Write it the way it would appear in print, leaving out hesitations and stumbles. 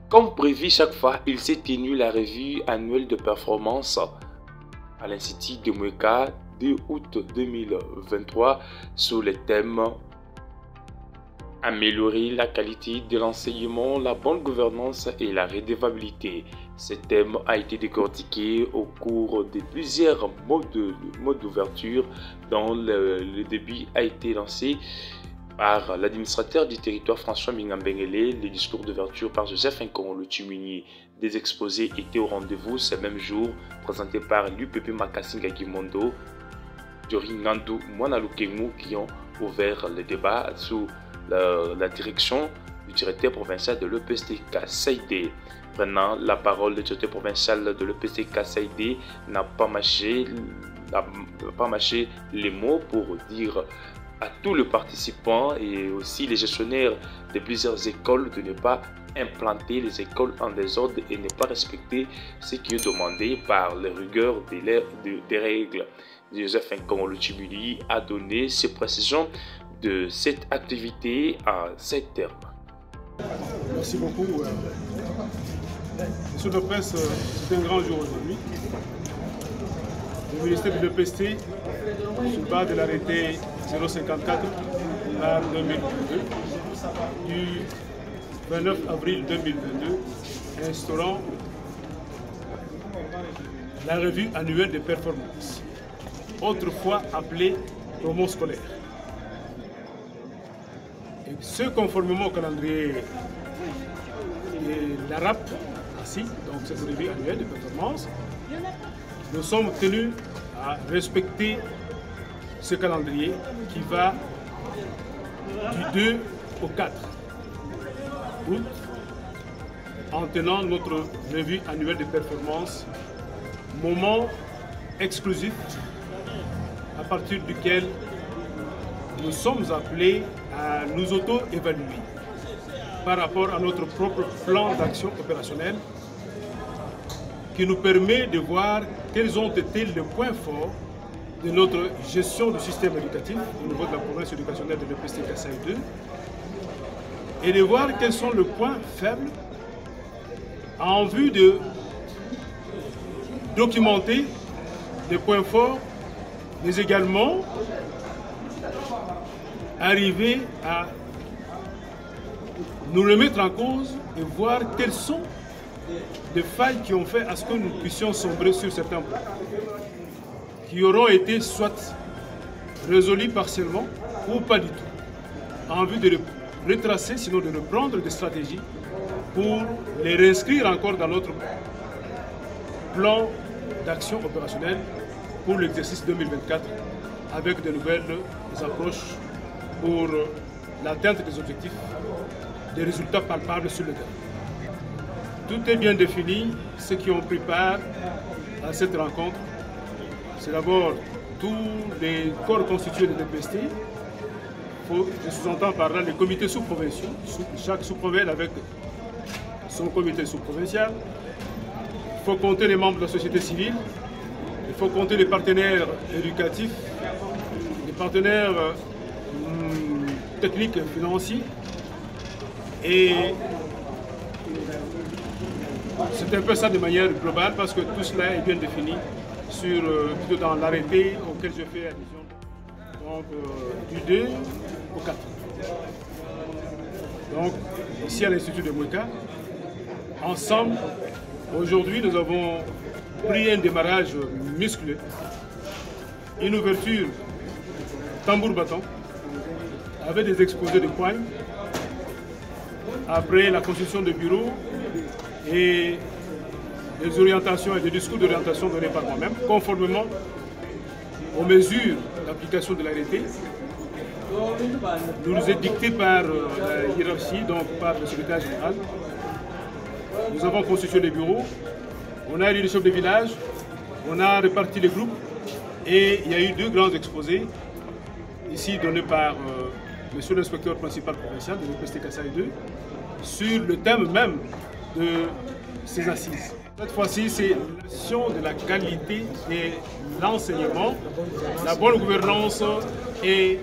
Comme prévu chaque fois, il s'est tenu la revue annuelle de performance à l'Institut de Mweka 2 août 2023 sous les thèmes améliorer la qualité de l'enseignement, la bonne gouvernance et la redevabilité. Ce thème a été décortiqué au cours de plusieurs modes d'ouverture dont le début a été lancé par l'administrateur du territoire François Mingambengele, les discours d'ouverture par Joseph Nkomo-Lutumini. Des exposés étaient au rendez-vous ce même jour, présentés par l'UPP Makasinga Gimondo, Diori Nandou Mwanalukemu qui ont ouvert le débat sous la direction du directeur provincial de l'EPSTK Saïdé. Prenant la parole, le directeur provincial de l'EPSTK Saïdé n'a pas mâché les mots pour dire à tous les participants et aussi les gestionnaires de plusieurs écoles de ne pas implanter les écoles en désordre et ne pas respecter ce qui est demandé par les rigueurs des règles. Joseph Nkomo-Lutumini a donné ses précisions de cette activité à ces termes. Merci beaucoup. Monsieur le presse, c'est un grand jour aujourd'hui. Le ministère de l'EPST, sur base de l'arrêté 054 par 2022 du 29 avril 2022, instaurant la revue annuelle des performances, autrefois appelée promo scolaire. Et ce, conformément au calendrier de l'ARAP, ainsi, donc cette revue annuelle de performance, nous sommes tenus à respecter ce calendrier qui va du 2 au 4 août en tenant notre revue annuelle de performance, moment exclusif à partir duquel nous sommes appelés à nous auto-évaluer par rapport à notre propre plan d'action opérationnelle qui nous permet de voir quels ont été les points forts de notre gestion du système éducatif au niveau de la province éducationnelle de l'EPSTK Kasaï 2 et de voir quels sont les points faibles en vue de documenter les points forts, mais également arriver à nous remettre en cause et voir quelles sont les failles qui ont fait à ce que nous puissions sombrer sur certains points, qui auront été soit résolus partiellement ou pas du tout, en vue de retracer, sinon de reprendre des stratégies pour les réinscrire encore dans notre plan d'action opérationnelle pour l'exercice 2024 avec de nouvelles approches pour l'atteinte des objectifs, des résultats palpables sur le terrain. Tout est bien défini. Ceux qui ont pris part à cette rencontre, c'est d'abord tous les corps constitués de l'EPST. Je sous-entends par là les comités sous-provinciaux, chaque sous-province avec son comité sous-provincial. Il faut compter les membres de la société civile, il faut compter les partenaires éducatifs, les partenaires techniques et financiers. Et c'est un peu ça de manière globale parce que tout cela est bien défini plutôt dans l'arrêté auquel je fais allusion. Donc du 2 au 4. Donc ici à l'Institut de Mweka, ensemble, aujourd'hui nous avons pris un démarrage musclé, une ouverture tambour battant, avec des exposés de points, après la constitution de bureaux et des orientations et des discours d'orientation donnés par moi-même, conformément aux mesures d'application de l'arrêté, nous est dicté par la hiérarchie, donc par le secrétaire général. Nous avons constitué les bureaux, on a élu les chefs de village, on a réparti les groupes et il y a eu deux grands exposés, ici donnés par monsieur l'inspecteur principal provincial de l'EPSTK Kasaï 2, sur le thème même de ces assises. Cette fois-ci, c'est la question de la qualité de l'enseignement, la bonne gouvernance et